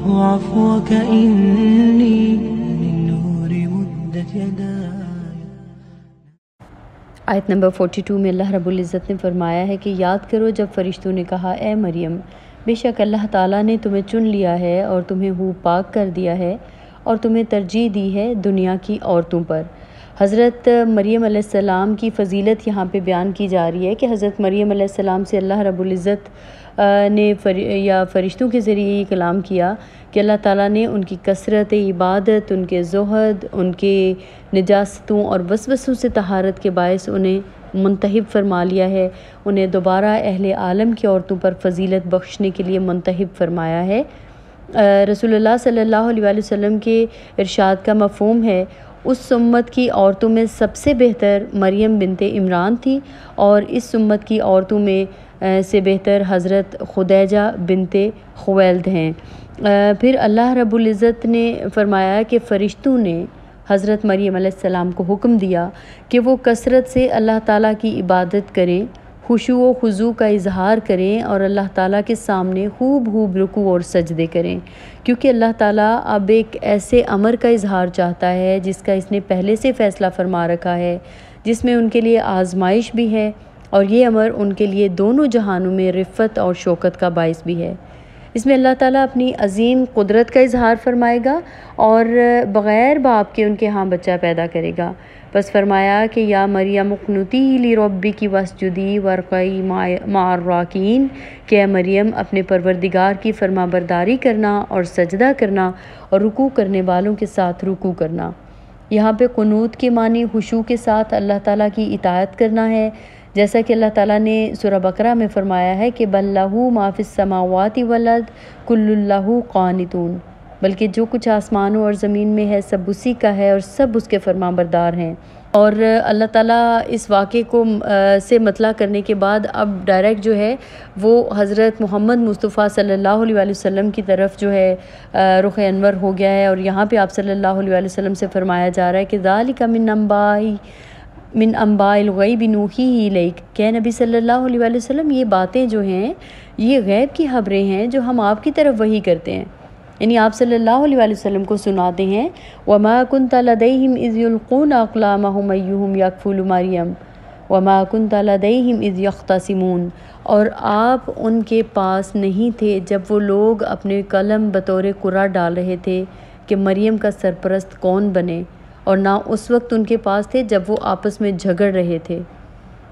الله عفوك إني للنور مدت يداي۔ آیت نمبر 42 میں اللہ رب العزت نے فرمایا ہے کہ یاد کرو جب فرشتوں نے کہا اے مریم بے شک اللہ تعالیٰ نے تمہیں چن لیا ہے اور تمہیں پاک کر دیا ہے اور تمہیں ترجیح دی ہے دنیا کی عورتوں پر۔ حضرت مریم علیہ السلام کی فضیلت یہاں پہ بیان کی جا رہی ہے کہ حضرت مریم علیہ السلام سے اللہ رب العزت نے فرشتوں کے ذریعے یہ کلام کیا کہ اللہ تعالیٰ نے ان کی کثرت عبادت، ان کے زہد، ان کے نجاستوں اور وسوسوں سے طہارت کے باعث انہیں منتخب فرما لیا ہے، انہیں دوبارہ اہل عالم کی عورتوں پر فضیلت بخشنے کے لیے منتخب فرمایا ہے۔ رسول اللہ صلی اللہ علیہ وسلم کے ارشاد کا مفہوم ہے اس امت کی عورتوں میں سب سے بہتر مریم بنت عمران تھی اور اس امت کی عورتوں میں سے بہتر حضرت خدیجہ بنت خویلد ہیں۔ پھر اللہ رب العزت نے فرمایا کہ فرشتوں نے حضرت مریم علیہ السلام کو حکم دیا کہ وہ کثرت سے اللہ تعالیٰ کی عبادت کریں، خشوع و خضوع کا اظہار کریں اور اللہ تعالیٰ کے سامنے خوب رکوع اور سجدے کریں، کیونکہ اللہ تعالیٰ اب ایک ایسے امر کا اظہار چاہتا ہے جس کا اس نے پہلے سے فیصلہ فرما رکھا ہے، جس میں ان کے لیے آزمائش بھی ہے اور یہ امر ان کے لیے دونوں جہانوں میں رفت اور شوکت کا باعث بھی ہے۔ اس میں اللہ تعالیٰ اپنی عظیم قدرت کا اظہار فرمائے گا اور بغیر باپ کے ان کے ہاں بچہ پیدا کرے گا۔ بس فرمایا کہ یا مریم اقنتی لربک واسجدی وارکعی مع الراکعین کہ اے مریم اپنے پروردگار کی فرما برداری کرنا اور سجدہ کرنا اور رکوع کرنے والوں کے ساتھ رکوع کرنا۔ یہاں پہ قنوت کے معنی خشوع کے ساتھ اللہ تعالیٰ کی اطاعت کرنا ہے، جیسا کہ اللہ تعالیٰ نے سورہ بقرہ میں فرمایا ہے کہ بل لہ ما فی السماوات والارض کل لہ قانتون، بلکہ جو کچھ آسمانوں اور زمین میں ہے سب اسی کا ہے اور سب اس کے فرما بردار ہیں۔ اور اللہ تعالیٰ اس واقعے کو سے مطلع کرنے کے بعد اب ڈائریکٹ جو ہے وہ حضرت محمد مصطفیٰ صلی اللہ علیہ وسلم کی طرف جو ہے رخ انور ہو گیا ہے، اور یہاں پہ آپ صلی اللہ علیہ وسلم سے فرمایا جا رہا ہے کہ ذالک من انباء الغیب نوحیہ الیک کہ نبی صلی اللہ علیہ وسلم یہ باتیں جو ہیں یہ غیب کی خبریں ہیں جو ہم آپ کی طرف وحی کرتے ہیں، یعنی آپ صلی اللہ علیہ وسلم کو سناتے ہیں۔ وما كنت لديهم اذ يلقون اقلامهم ايهم يكفل مریم وما كنت لديهم اذ يختصمون، اور آپ ان کے پاس نہیں تھے جب وہ لوگ اپنے قلم بطور قرعہ ڈال رہے تھے کہ مریم کا سرپرست کون بنے، اور نہ اس وقت ان کے پاس تھے جب وہ آپس میں جھگڑ رہے تھے۔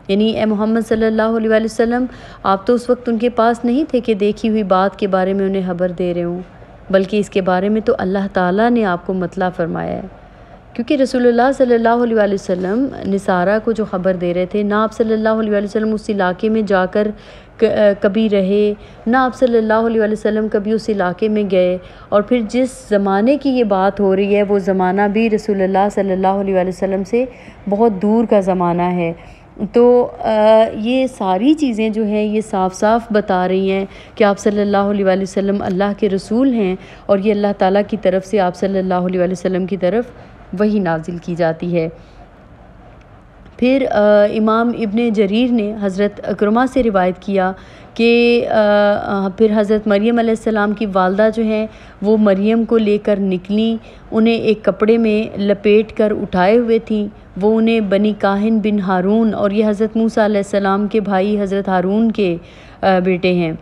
یعنی اے محمد صلی اللہ علیہ وسلم آپ تو اس وقت ان کے پاس نہیں تھے کہ دیکھی ہوئی بات کے بارے میں انہیں خبر دے رہے ہوں، بلکہ اس کے بارے میں تو اللہ تعالیٰ نے آپ کو مطلع فرمایا ہے، کیونکہ رسول اللہ صلی اللہ علیہ وسلم نصارہ کو جو خبر دے رہے تھے، نہ آپ صلی اللہ علیہ وسلم اس علاقے میں جا کر کبھی رہے، نہ آپ صلی اللہ علیہ وسلم کبھی اس علاقے میں گئے، اور پھر جس زمانے کی یہ بات ہو رہی ہے وہ زمانہ بھی رسول اللہ صلی اللہ علیہ وسلم سے بہت دور کا زمانہ ہے۔ تو یہ ساری چیزیں جو ہیں یہ صاف صاف بتا رہی ہیں کہ آپ صلی اللہ علیہ وسلم اللہ کے رسول ہیں، اور یہ اللہ تعالیٰ کی طرف سے آپ صلی اللہ علیہ وسلم کی طرف وحی نازل کی جاتی ہے۔ پھر امام ابن جریر نے حضرت اکرمہ سے روایت کیا کہ پھر حضرت مریم علیہ السلام کی والدہ جو ہیں وہ مریم کو لے کر نکلیں، انہیں ایک کپڑے میں لپیٹ کر اٹھائے ہوئے تھیں، وہ انہیں بنی کاہن بن ہارون، اور یہ حضرت موسیٰ علیہ السلام کے بھائی حضرت ہارون کے بیٹے ہیں،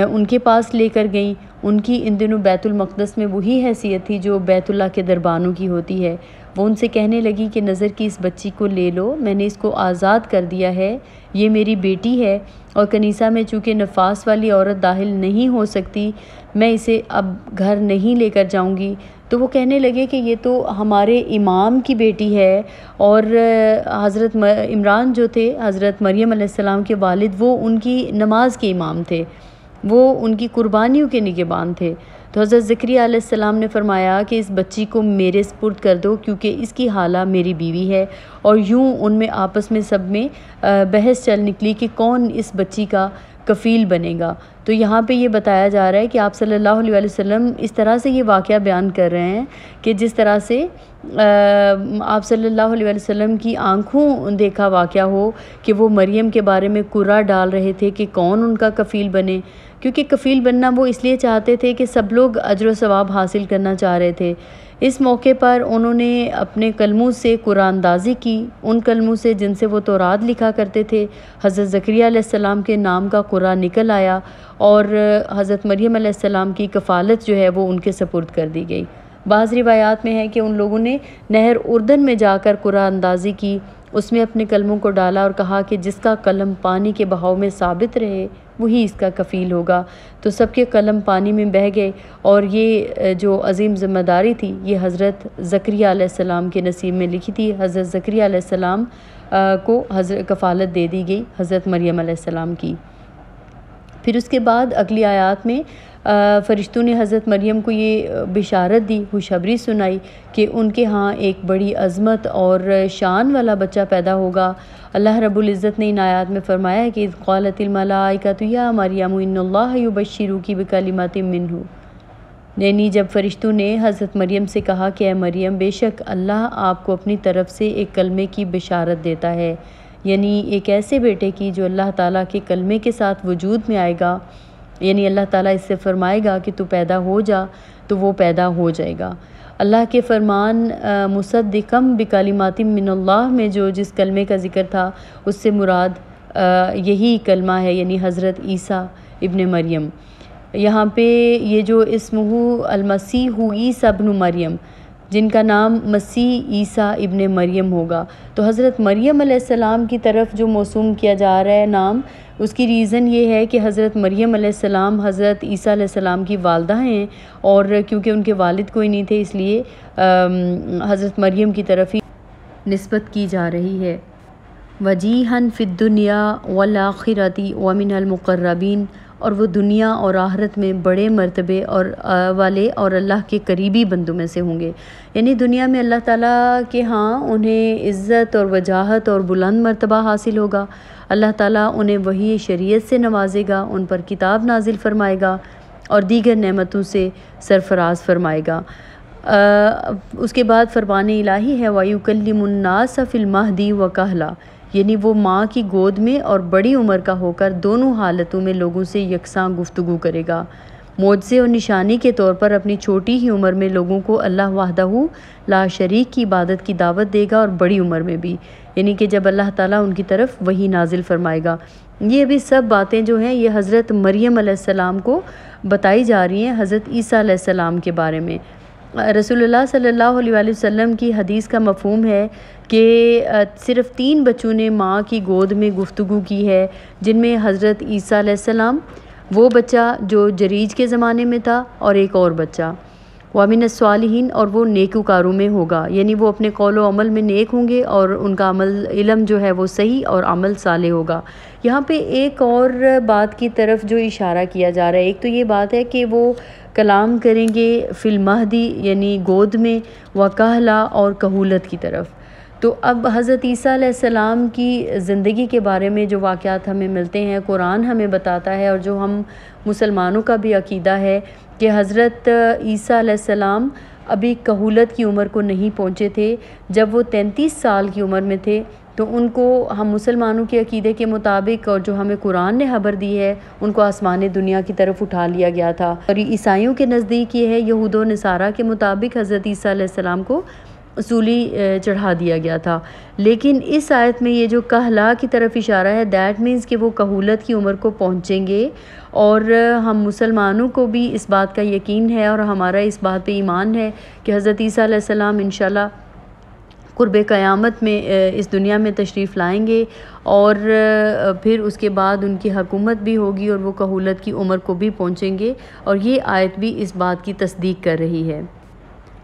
ان کے پاس لے کر گئیں۔ ان کی ان دنوں بیت المقدس میں وہی حیثیت تھی جو بیت اللہ کے دربانوں کی ہوتی ہے۔ وہ ان سے کہنے لگی کہ نظر کی اس بچی کو لے لو، میں نے اس کو آزاد کر دیا ہے، یہ میری بیٹی ہے، اور کنیسہ میں چونکہ نفاس والی عورت داخل نہیں ہو سکتی میں اسے اب گھر نہیں لے کر جاؤں گی۔ تو وہ کہنے لگے کہ یہ تو ہمارے امام کی بیٹی ہے، اور حضرت عمران جو تھے حضرت مریم علیہ السلام کے والد وہ ان کی نماز کے امام تھے، وہ ان کی قربانیوں کے نگہبان تھے۔ تو حضرت زکریا علیہ السلام نے فرمایا کہ اس بچی کو میرے سپرد کر دو کیونکہ اس کی خالہ میری بیوی ہے، اور یوں ان میں آپس میں سب میں بحث چل نکلی کہ کون اس بچی کا کفیل بنے گا۔ تو یہاں پہ یہ بتایا جا رہا ہے کہ آپ صلی اللہ علیہ وسلم اس طرح سے یہ واقعہ بیان کر رہے ہیں کہ جس طرح سے آپ صلی اللہ علیہ وسلم کی آنکھوں دیکھا واقعہ ہو کہ وہ مریم کے بارے میں قرعہ ڈال رہے تھے کہ کون ان کا کفیل بنے، کیونکہ کفیل بننا وہ اس لیے چاہتے تھے کہ سب لوگ اجر و ثواب حاصل کرنا چاہ رہے تھے۔ اس موقع پر انہوں نے اپنے کلموں سے قرآن اندازی کی، ان کلموں سے جن سے وہ تورات لکھا کرتے تھے۔ حضرت زکریا علیہ السلام کے نام کا قرآن نکل آیا اور حضرت مریم علیہ السلام کی کفالت جو ہے وہ ان کے سپرد کر دی گئی۔ بعض روایات میں ہے کہ ان لوگوں نے نہر اردن میں جا کر قرآن اندازی کی، اس میں اپنے کلموں کو ڈالا اور کہا کہ جس کا قلم پانی کے بہاؤ میں ثابت رہے وہی اس کا کفیل ہوگا۔ تو سب کے قلم پانی میں بہہ گئے اور یہ جو عظیم ذمہ داری تھی یہ حضرت زکریا علیہ السلام کے نصیب میں لکھی تھی۔ حضرت زکریا علیہ السلام کو کفالت دے دی گئی حضرت مریم علیہ السلام کی۔ پھر اس کے بعد اگلی آیات میں فرشتوں نے حضرت مریم کو یہ بشارت دی، خوشخبری سنائی کہ ان کے ہاں ایک بڑی عظمت اور شان والا بچہ پیدا ہوگا۔ اللہ رب العزت نے ان آیات میں فرمایا ہے کہ اذ قالت الملائکۃ یا مریم ان اللہ یبشرک بکلمۃ منہ، یعنی جب فرشتوں نے حضرت مریم سے کہا کہ اے مریم بے شک اللہ آپ کو اپنی طرف سے ایک کلمے کی بشارت دیتا ہے، یعنی ایک ایسے بیٹے کی جو اللہ تعالیٰ کے کلمے کے ساتھ وجود میں آئے گا، یعنی اللہ تعالیٰ اس سے فرمائے گا کہ تو پیدا ہو جا تو وہ پیدا ہو جائے گا۔ اللہ کے فرمان مصدقم بکلمات من اللہ میں جو جس کلمے کا ذکر تھا اس سے مراد یہی کلمہ ہے، یعنی حضرت عیسیٰ ابن مریم۔ یہاں پہ یہ جو اسمہ المسیح عیسیٰ ابن مریم، جن کا نام مسیح عیسیٰ ابن مریم ہوگا، تو حضرت مریم علیہ السلام کی طرف جو موسوم کیا جا رہا ہے نام، اس کی ریزن یہ ہے کہ حضرت مریم علیہ السلام حضرت عیسیٰ علیہ السلام کی والدہ ہیں، اور کیونکہ ان کے والد کوئی نہیں تھے اس لیے حضرت مریم کی طرف ہی نسبت کی جا رہی ہے۔ وجیہاً فی الدنیا والآخرۃ ومن المقربین، اور وہ دنیا اور آخرت میں بڑے مرتبے اور والے اور اللہ کے قریبی بندوں میں سے ہوں گے، یعنی دنیا میں اللہ تعالیٰ کے ہاں انہیں عزت اور وجاہت اور بلند مرتبہ حاصل ہوگا۔ اللہ تعالیٰ انہیں وحی شریعت سے نوازے گا، ان پر کتاب نازل فرمائے گا اور دیگر نعمتوں سے سرفراز فرمائے گا۔ اس کے بعد فرمان الہی ہے وَيُكَلِّمُ النَّاسَ فِي الْمَهْدِ وَكَهْلًا، یعنی وہ ماں کی گود میں اور بڑی عمر کا ہو کر دونوں حالتوں میں لوگوں سے یکساں گفتگو کرے گا۔ معجزے اور نشانی کے طور پر اپنی چھوٹی ہی عمر میں لوگوں کو اللہ وحدہ لا شریک کی عبادت کی دعوت دے گا، اور بڑی عمر میں بھی، یعنی کہ جب اللہ تعالیٰ ان کی طرف وحی نازل فرمائے گا۔ یہ بھی سب باتیں جو ہیں یہ حضرت مریم علیہ السلام کو بتائی جا رہی ہیں حضرت عیسیٰ علیہ السلام کے بارے میں۔ رسول اللہ صلی اللہ علیہ وسلم کی حدیث کا مفہوم ہے کہ صرف 3 بچوں نے ماں کی گود میں گفتگو کی ہے، جن میں حضرت عیسیٰ علیہ السلام، وہ بچہ جو جریج کے زمانے میں تھا، اور ایک اور بچہ وَمِنَ الصَّالِحِينَ، اور وہ نیکوکاروں میں ہوگا، یعنی وہ اپنے قول و عمل میں نیک ہوں گے اور ان کا عمل علم جو ہے وہ صحیح اور عمل صالح ہوگا۔ یہاں پہ ایک اور بات کی طرف جو اشارہ کیا جا رہا ہے، ایک تو یہ بات ہے کہ وہ کلام کریں گے فی المہدی یعنی گود میں، وکہلا اور کہولت کی طرف۔ تو اب حضرت عیسیٰ علیہ السلام کی زندگی کے بارے میں جو واقعات ہمیں ملتے ہیں قرآن ہمیں بتاتا ہے، اور جو ہم مسلمانوں کا بھی عقیدہ ہے کہ حضرت عیسیٰ علیہ السلام ابھی کہولت کی عمر کو نہیں پہنچے تھے۔ جب وہ 33 سال کی عمر میں تھے تو ان کو ہم مسلمانوں کے عقیدے کے مطابق، اور جو ہمیں قرآن نے خبر دی ہے، ان کو آسمان دنیا کی طرف اٹھا لیا گیا تھا۔ اور عیسائیوں کے نزدیک یہ ہے، یہود و نصارہ کے مطابق حضرت عیسیٰ علیہ السلام کو اصولی چڑھا دیا گیا تھا۔ لیکن اس آیت میں یہ جو کہلا کی طرف اشارہ ہے، دیٹ مینز کہ وہ کہولت کی عمر کو پہنچیں گے، اور ہم مسلمانوں کو بھی اس بات کا یقین ہے اور ہمارا اس بات پہ ایمان ہے کہ حضرت عیسیٰ علیہ السلام انشاءاللہ قرب قیامت میں اس دنیا میں تشریف لائیں گے، اور پھر اس کے بعد ان کی حکومت بھی ہوگی اور وہ کہولت کی عمر کو بھی پہنچیں گے، اور یہ آیت بھی اس بات کی تصدیق کر رہی ہے۔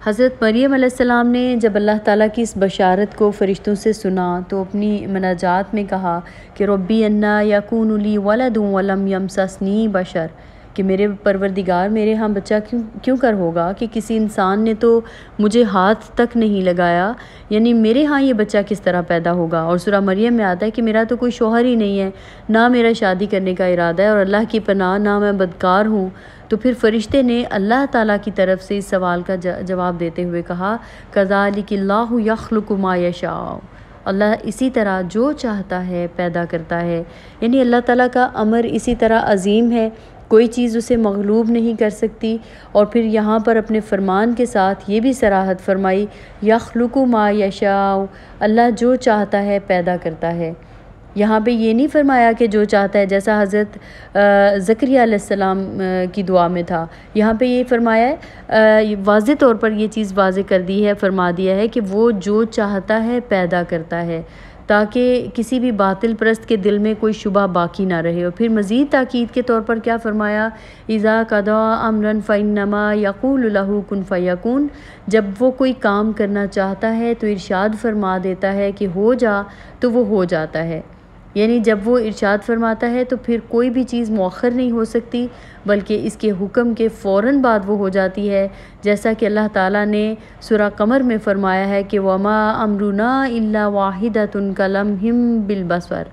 حضرت مریم علیہ السلام نے جب اللہ تعالیٰ کی اس بشارت کو فرشتوں سے سنا تو اپنی مناجات میں کہا کہ ربی انا یکون لی ولد ولم یمسسنی بشر، کہ میرے پروردگار میرے ہاں بچہ کیوں کر ہوگا کہ کسی انسان نے تو مجھے ہاتھ تک نہیں لگایا، یعنی میرے ہاں یہ بچہ کس طرح پیدا ہوگا؟ اور سورہ مریم میں آتا ہے کہ میرا تو کوئی شوہر ہی نہیں ہے، نہ میرا شادی کرنے کا ارادہ ہے، اور اللہ کی پناہ نہ میں بدکار ہوں۔ تو پھر فرشتے نے اللہ تعالیٰ کی طرف سے اس سوال کا جواب دیتے ہوئے کہا کذالک اللہ یخلق ما یشاء، اللہ اسی طرح جو چاہتا ہے پیدا کرتا ہے، یعنی اللہ تعالیٰ کا امر اسی طرح عظیم ہے، کوئی چیز اسے مغلوب نہیں کر سکتی۔ اور پھر یہاں پر اپنے فرمان کے ساتھ یہ بھی صراحت فرمائی یخلق ما یشاء، اللہ جو چاہتا ہے پیدا کرتا ہے۔ یہاں پہ یہ نہیں فرمایا کہ جو چاہتا ہے، جیسا حضرت زکریا علیہ السلام کی دعا میں تھا، یہاں پہ یہ فرمایا ہے، واضح طور پر یہ چیز واضح کر دی ہے، فرما دیا ہے کہ وہ جو چاہتا ہے پیدا کرتا ہے، تاکہ کسی بھی باطل پرست کے دل میں کوئی شبہ باقی نہ رہے۔ اور پھر مزید تاکید کے طور پر کیا فرمایا اذا قضا امرا فانما یقول له کن فیکون، جب وہ کوئی کام کرنا چاہتا ہے تو ارشاد فرما دیتا ہے کہ ہو جا، تو وہ ہو جاتا ہے۔ یعنی جب وہ ارشاد فرماتا ہے تو پھر کوئی بھی چیز مؤخر نہیں ہو سکتی، بلکہ اس کے حکم کے فوراً بعد وہ ہو جاتی ہے، جیسا کہ اللہ تعالیٰ نے سورہ قمر میں فرمایا ہے کہ وَمَا أَمْرُنَا إِلَّا وَاحِدَةٌ كَلَمْحٍ بِالْبَصَرِ،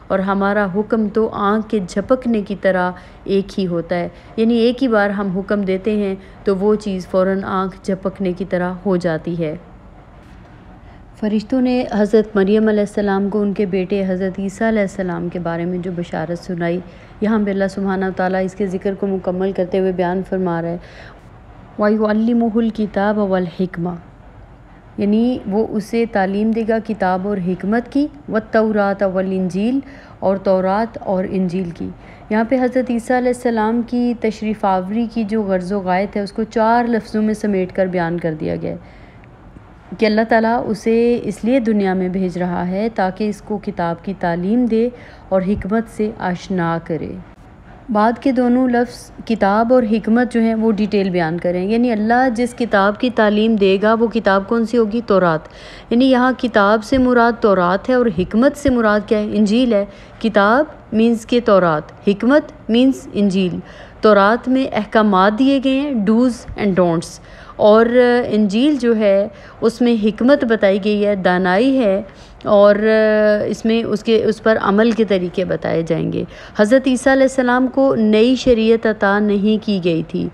اور ہمارا حکم تو آنکھ کے جھپکنے کی طرح ایک ہی ہوتا ہے، یعنی ایک ہی بار ہم حکم دیتے ہیں تو وہ چیز فوراً آنکھ جھپکنے کی طرح ہو جاتی ہے۔ فرشتوں نے حضرت مریم علیہ السلام کو ان کے بیٹے حضرت عیسیٰ علیہ السلام کے بارے میں جو بشارت سنائی، یہاں پہ اللہ سبحانہ وتعالیٰ اس کے ذکر کو مکمل کرتے ہوئے بیان فرما رہا ہے وَيُعَلِّمُهُ الْكِتَابَ وَالْحِكْمَةَ، یعنی وہ اسے تعلیم دے گا کتاب اور حکمت کی، وَالتَّوْرَاةَ وَالْإِنْجِيلَ، اور تورات اور انجیل کی۔ یہاں پہ حضرت عیسیٰ علیہ السلام کی تشریف آوری کی جو غرض و غایت ہے اس کو 4 لفظوں میں سمیٹ کر بیان کر دیا گیا ہے کہ اللہ تعالیٰ اسے اس لیے دنیا میں بھیج رہا ہے تاکہ اس کو کتاب کی تعلیم دے اور حکمت سے آشنا کرے۔ بعد کے دونوں لفظ کتاب اور حکمت جو ہیں وہ ڈیٹیل بیان کریں، یعنی اللہ جس کتاب کی تعلیم دے گا وہ کتاب کون سی ہوگی؟ تورات، یعنی یہاں کتاب سے مراد تورات ہے اور حکمت سے مراد کیا ہے؟ انجیل ہے۔ کتاب مینز کے تورات، حکمت مینز انجیل۔ تورات میں احکامات دیے گئے ہیں، ڈوز اینڈ ڈونٹس، اور انجیل جو ہے اس میں حکمت بتائی گئی ہے، دانائی ہے، اور اس میں اس پر عمل کے طریقے بتائے جائیں گے۔ حضرت عیسیٰ علیہ السلام کو نئی شریعت عطا نہیں کی گئی تھی،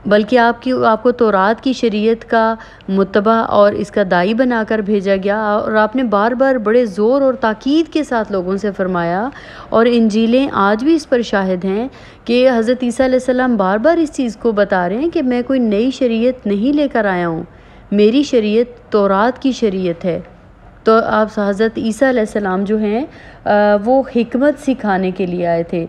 بلکہ آپ کو تورات کی شریعت کا متبع اور اس کا داعی بنا کر بھیجا گیا، اور آپ نے بار بار بڑے زور اور تاکید کے ساتھ لوگوں سے فرمایا، اور انجیلیں آج بھی اس پر شاہد ہیں کہ حضرت عیسیٰ علیہ السلام بار بار اس چیز کو بتا رہے ہیں کہ میں کوئی نئی شریعت نہیں لے کر آیا ہوں، میری شریعت تورات کی شریعت ہے۔ تو آپ حضرت عیسیٰ علیہ السلام جو ہیں وہ حکمت سکھانے کے لیے آئے تھے۔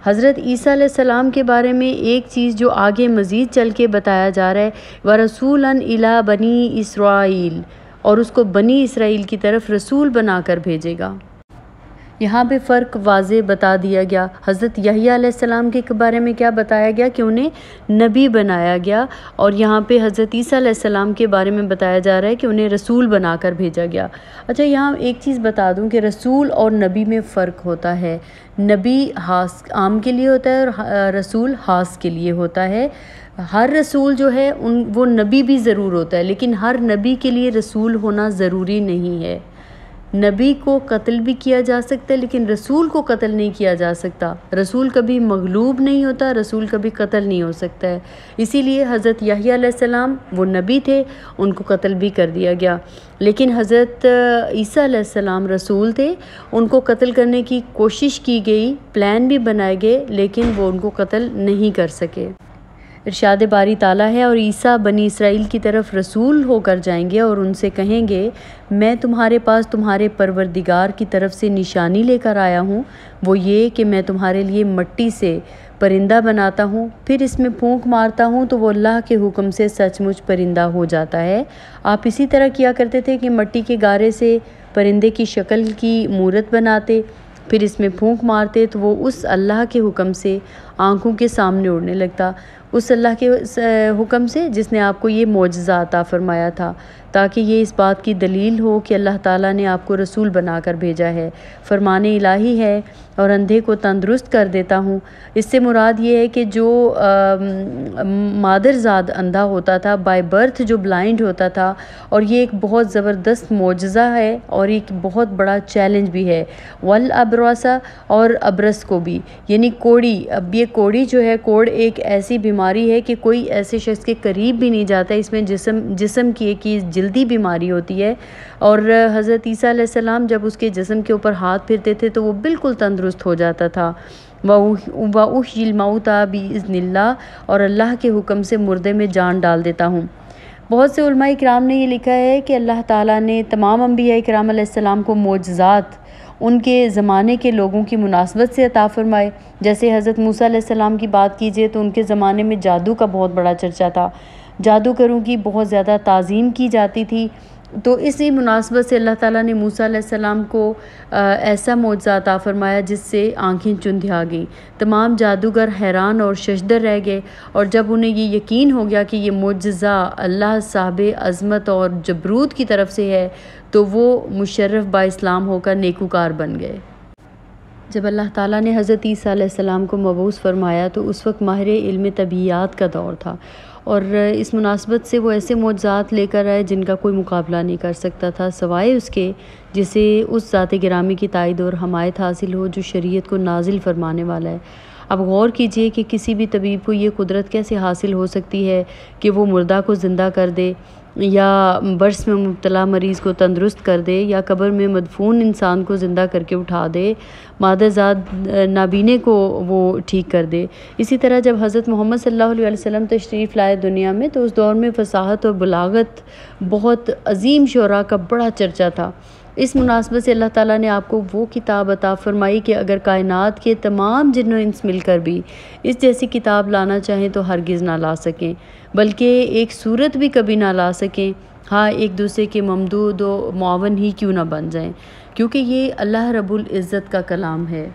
حضرت عیسیٰ علیہ السلام کے بارے میں ایک چیز جو آگے مزید چل کے بتایا جا رہا ہے وَرَسُولًا إِلَىٰ بَنِي إِسْرَائِيل، اور اس کو بنی اسرائیل کی طرف رسول بنا کر بھیجے گا۔ یہاں پہ فرق واضح بتا دیا گیا۔ حضرت یحییٰ علیہ السلام کے بارے میں کیا بتایا گیا کہ انہیں نبی بنایا گیا، اور یہاں پہ حضرت عیسیٰ علیہ السلام کے بارے میں بتایا جا رہا ہے کہ انہیں رسول بنا کر بھیجا گیا۔ اچھا، یہاں ایک چیز بتا دوں کہ رسول اور نبی میں فرق ہوتا ہے۔ نبی خاص عام کے لیے ہوتا ہے اور رسول خاص کے لیے ہوتا ہے۔ ہر رسول جو ہے وہ نبی بھی ضرور ہوتا ہے، لیکن ہر نبی کے لیے رسول ہونا ضروری نہیں ہے۔ نبی کو قتل بھی کیا جا سکتا ہے لیکن رسول کو قتل نہیں کیا جا سکتا۔ رسول کبھی مغلوب نہیں ہوتا، رسول کبھی قتل نہیں ہو سکتا ہے۔ اسی لیے حضرت یحییٰ علیہ السلام وہ نبی تھے، ان کو قتل بھی کر دیا گیا، لیکن حضرت عیسیٰ علیہ السلام رسول تھے، ان کو قتل کرنے کی کوشش کی گئی، پلان بھی بنائے گئے، لیکن وہ ان کو قتل نہیں کر سکے۔ ارشاد باری تعالیٰ ہے اور عیسیٰ بنی اسرائیل کی طرف رسول ہو کر جائیں گے اور ان سے کہیں گے میں تمہارے پاس تمہارے پروردگار کی طرف سے نشانی لے کر آیا ہوں، وہ یہ کہ میں تمہارے لیے مٹی سے پرندہ بناتا ہوں، پھر اس میں پھونک مارتا ہوں تو وہ اللہ کے حکم سے سچ مچ پرندہ ہو جاتا ہے۔ آپ اسی طرح کیا کرتے تھے کہ مٹی کے گارے سے پرندے کی شکل کی مورت بناتے، پھر اس میں پھونک مارتے تو وہ اس اللہ کے حکم سے آنکھوں کے سامنے اڑنے لگتا، اس اللہ کے حکم سے جس نے آپ کو یہ معجزہ عطا فرمایا تھا، تاکہ یہ اس بات کی دلیل ہو کہ اللہ تعالیٰ نے آپ کو رسول بنا کر بھیجا ہے۔ فرمان الہی ہے اور اندھے کو تندرست کر دیتا ہوں۔ اس سے مراد یہ ہے کہ جو مادرزاد اندھا ہوتا تھا، بائی برتھ جو بلائنڈ ہوتا تھا، اور یہ ایک بہت زبردست معجزہ ہے اور ایک بہت بڑا چیلنج بھی ہے، والابرص اور ابرس کو بھی، یعنی کوڑی۔ اب یہ کوڑی جو ہے، کوڑ ایک ایسی بیماری ہے کہ کوئی ایسے شخص کے قریب بھی نہیں جاتا، اس میں جسم کی ایک جلدی بیماری ہوتی ہے، اور حضرت عیسیٰ علیہ السلام جب اس کے جسم کے اوپر ہاتھ پھرتے تھے تو وہ بالکل تندرست ہو جاتا تھا۔ وَأُحْيِي الْمَوْتَى بِإِذْنِ اللَّهِ، اور اللہ کے حکم سے مردے میں جان ڈال دیتا ہوں۔ بہت سے علماء کرام نے یہ لکھا ہے کہ اللہ تعالیٰ نے تمام انبیاء کرام علیہ السلام کو معجزات ان کے زمانے کے لوگوں کی مناسبت سے عطا فرمائے۔ جیسے حضرت موسیٰ علیہ السلام کی بات کیجئے تو ان کے زمانے میں جادو کا بہت بڑا چرچا تھا، جادوگروں کی بہت زیادہ تعظیم کی جاتی تھی، تو اسی مناسبت سے اللہ تعالیٰ نے موسیٰ علیہ السلام کو ایسا معجزہ عطا فرمایا جس سے آنکھیں چندھیا گئیں۔ تمام جادوگر حیران اور ششدر رہ گئے، اور جب انہیں یہ یقین ہو گیا کہ یہ معجزہ اللہ صاحب عظمت اور جبروت کی طرف سے ہے تو وہ مشرف با اسلام ہو کر نیکوکار بن گئے۔ جب اللہ تعالیٰ نے حضرت عیسیٰ علیہ السلام کو مبعوث فرمایا تو اس وقت ماہر علم طبیعیات کا دور تھا، اور اس مناسبت سے وہ ایسے معجزات لے کر آئے جن کا کوئی مقابلہ نہیں کر سکتا تھا سوائے اس کے جسے اس ذات گرامی کی تائید اور حمایت حاصل ہو جو شریعت کو نازل فرمانے والا ہے۔ اب غور کیجئے کہ کسی بھی طبیب کو یہ قدرت کیسے حاصل ہو سکتی ہے کہ وہ مردہ کو زندہ کر دے، یا برس میں مبتلا مریض کو تندرست کر دے، یا قبر میں مدفون انسان کو زندہ کر کے اٹھا دے، مادرزاد نابینے کو وہ ٹھیک کر دے۔ اسی طرح جب حضرت محمد صلی اللہ علیہ وسلم تشریف لائے دنیا میں تو اس دور میں فصاحت اور بلاغت بہت عظیم شعراء کا بڑا چرچا تھا۔ اس مناسبت سے اللہ تعالیٰ نے آپ کو وہ کتاب عطا فرمائی کہ اگر کائنات کے تمام جن و انس مل کر بھی اس جیسی کتاب لانا چاہیں تو ہرگز نہ لا سکیں، بلکہ ایک صورت بھی کبھی نہ لا سکیں، ہاں ایک دوسرے کے ممدود و معاون ہی کیوں نہ بن جائیں، کیونکہ یہ اللہ رب العزت کا کلام ہے۔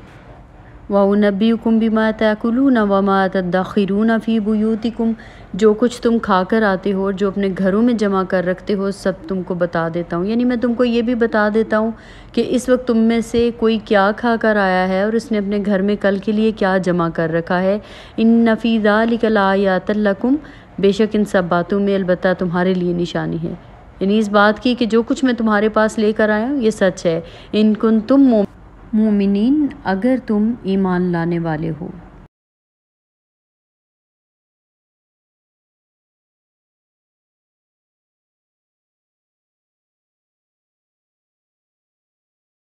وَأُنَبِّئُكُم بِمَا تَأْكُلُونَ وَمَا تَدَّخِرُونَ فِي بُيُوتِكُم، جو کچھ تم کھا کر آتے ہو اور جو اپنے گھروں میں جمع کر رکھتے ہو سب تم کو بتا دیتا ہوں، یعنی میں تم کو یہ بھی بتا دیتا ہوں کہ اس وقت تم میں سے کوئی کیا کھا کر آیا ہے اور اس نے اپنے گھر میں کل کے لیے کیا جمع کر رکھا ہے۔ إِنَّ فِي ذَلِكَ لَآيَاتٍ لَكُمْ، بے شک ان سب باتوں میں البتہ تمہارے لیے نشانی ہے، یعنی اس بات کی کہ جو کچھ میں تمہارے پاس لے کر آیا ہوں یہ سچ ہے۔ إِن كُنتُم مُؤْمِنِينَ، اگر تم ایمان لانے والے ہو۔